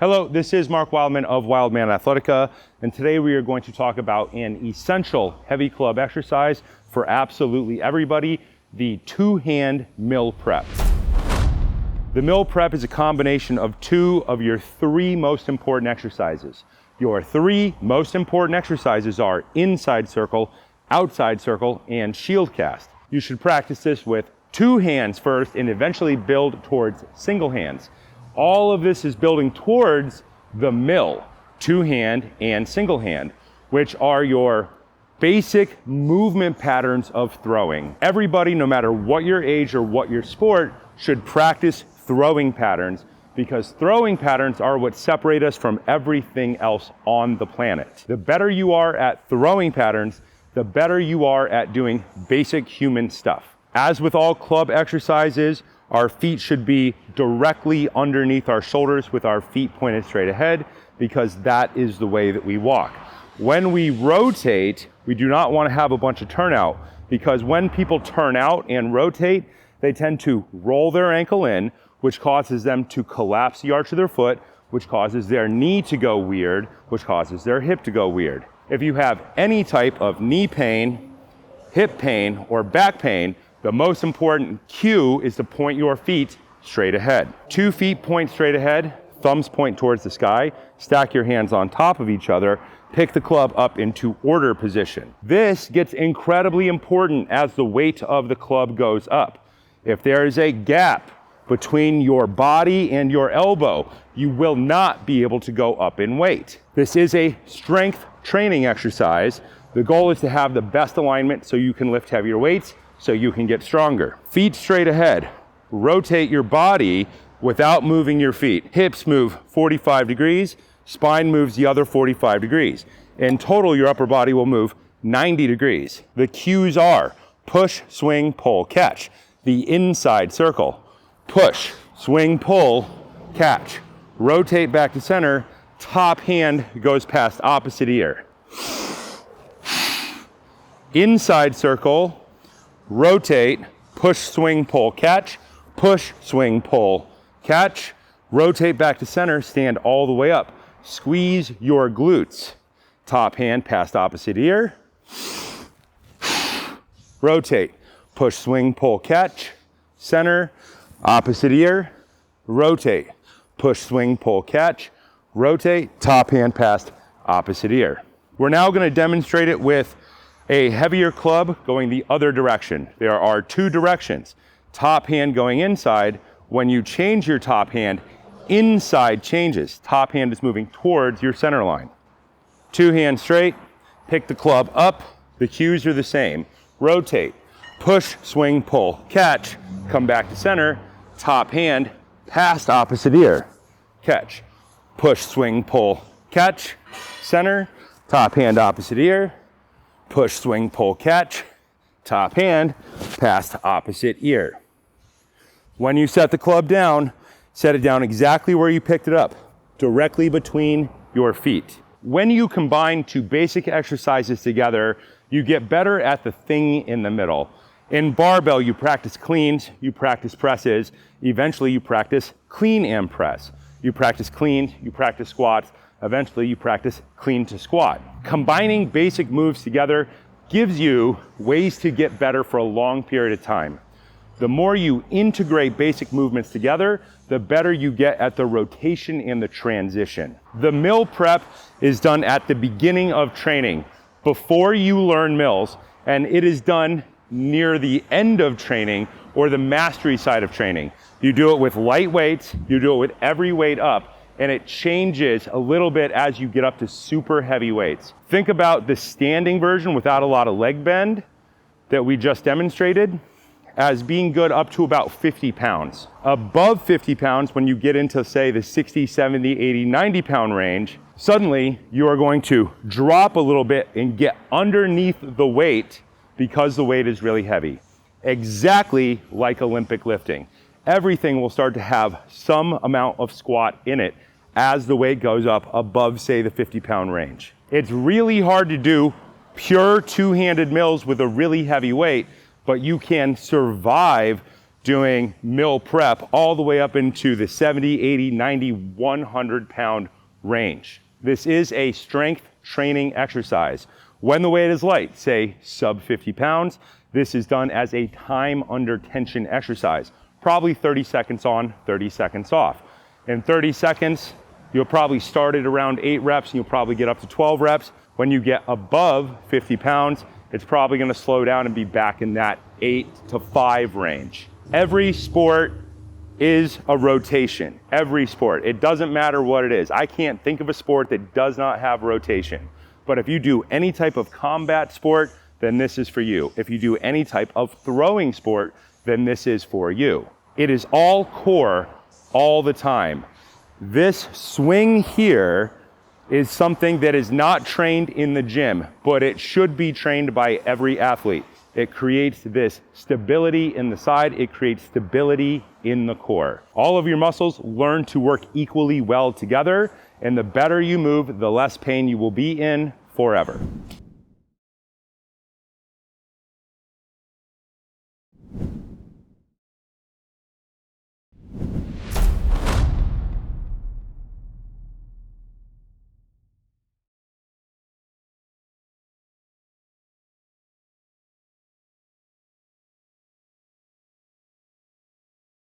Hello, this is Mark Wildman of Wildman Athletica, and today we are going to talk about an essential heavy club exercise for absolutely everybody, the two-hand mill prep. The mill prep is a combination of two of your three most important exercises. Your three most important exercises are inside circle, outside circle, and shield cast. You should practice this with two hands first and eventually build towards single hands. All of this is building towards the mill, two hand and single hand, which are your basic movement patterns of throwing. Everybody, no matter what your age or what your sport, should practice throwing patterns, because throwing patterns are what separate us from everything else on the planet. The better you are at throwing patterns, the better you are at doing basic human stuff. As with all club exercises, our feet should be directly underneath our shoulders with our feet pointed straight ahead, because that is the way that we walk. When we rotate, we do not want to have a bunch of turnout, because when people turn out and rotate, they tend to roll their ankle in, which causes them to collapse the arch of their foot, which causes their knee to go weird, which causes their hip to go weird. If you have any type of knee pain, hip pain, or back pain, the most important cue is to point your feet straight ahead. 2 feet point straight ahead, thumbs point towards the sky, stack your hands on top of each other, pick the club up into order position. This gets incredibly important as the weight of the club goes up. If there is a gap between your body and your elbow, you will not be able to go up in weight. This is a strength training exercise. The goal is to have the best alignment so you can lift heavier weights, so you can get stronger. Feet straight ahead. Rotate your body without moving your feet. Hips move 45 degrees, spine moves the other 45 degrees. In total, your upper body will move 90 degrees. The cues are push, swing, pull, catch. The inside circle. Push, swing, pull, catch. Rotate back to center, top hand goes past opposite ear. Inside circle, rotate, push, swing, pull, catch, push, swing, pull, catch, rotate back to center, stand all the way up. Squeeze your glutes. Top hand past opposite ear. Rotate, push, swing, pull, catch, center, opposite ear, rotate, push, swing, pull, catch, rotate, top hand past opposite ear. We're now going to demonstrate it with a heavier club going the other direction. There are two directions. Top hand going inside. When you change your top hand, inside changes. Top hand is moving towards your center line. Two hands straight, pick the club up. The cues are the same. Rotate, push, swing, pull, catch, come back to center, top hand, past opposite ear, catch, push, swing, pull, catch, center, top hand, opposite ear, push, swing, pull, catch, top hand, past opposite ear. When you set the club down, set it down exactly where you picked it up, directly between your feet. When you combine two basic exercises together, you get better at the thing in the middle. In barbell, you practice cleans, you practice presses, eventually you practice clean and press. You practice cleans, you practice squats, eventually you practice clean to squat. Combining basic moves together gives you ways to get better for a long period of time. The more you integrate basic movements together, the better you get at the rotation and the transition. The mill prep is done at the beginning of training, before you learn mills, and it is done near the end of training or the mastery side of training. You do it with light weights, you do it with every weight up, and it changes a little bit as you get up to super heavy weights. Think about the standing version without a lot of leg bend that we just demonstrated as being good up to about 50 pounds. Above 50 pounds, when you get into, say, the 60, 70, 80, 90 pound range, suddenly you are going to drop a little bit and get underneath the weight because the weight is really heavy. Exactly like Olympic lifting. Everything will start to have some amount of squat in it as the weight goes up above, say, the 50-pound range. It's really hard to do pure two-handed mills with a really heavy weight, but you can survive doing mill prep all the way up into the 70, 80, 90, 100 pound range. This is a strength training exercise. When the weight is light, say sub 50 pounds, this is done as a time under tension exercise. Probably 30 seconds on, 30 seconds off. In 30 seconds, you'll probably start at around 8 reps and you'll probably get up to 12 reps. When you get above 50 pounds, it's probably gonna slow down and be back in that 8 to 5 range. Every sport is a rotation. Every sport. It doesn't matter what it is. I can't think of a sport that does not have rotation. But if you do any type of combat sport, then this is for you. If you do any type of throwing sport, then this is for you. It is all core all the time. This swing here is something that is not trained in the gym, but it should be trained by every athlete. It creates this stability in the side. It creates stability in the core. All of your muscles learn to work equally well together, and the better you move, the less pain you will be in forever.